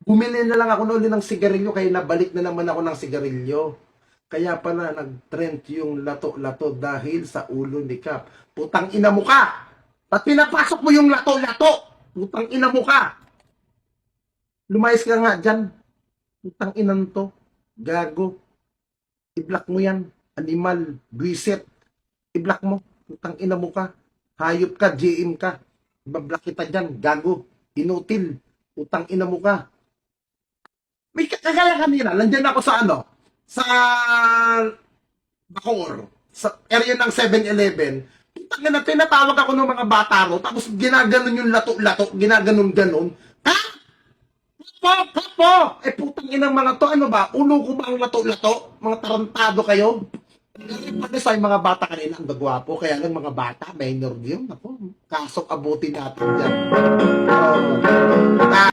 Bumili na lang ako noon ng sigarilyo, kaya nabalik na naman ako ng sigarilyo. Kaya pala nag-trend yung lato-lato dahil sa ulo ni Kap. Putang ina mo ka! At pinapasok mo yung lato-lato! Putang ina mo ka! Lumayas ka nga dyan. Putang inan to. Gago. I-block mo yan. Animal. Buisit. I-block mo. Putang ina mo ka. Hayop ka. GM ka. Ibablock kita dyan. Gago. Inutil. Putang ina mo ka. May kagaya kanina. Nandyan ako sa ano? Sa Bacoor. Sa area ng 7-Eleven. Putang ina, tinatawag ako ng mga bata ro. Tapos ginaganon yung lato-lato. Ginaganon-ganon. Ha? Po! Eh putang inang mga to, ano ba? Ulo ko ba ang lato-lato? Mga tarantado kayo? Ano sa mga bata kanina, ang gagwapo. Kaya lang mga bata, minor yun. Ako, kasok abutin natin dyan. Oh.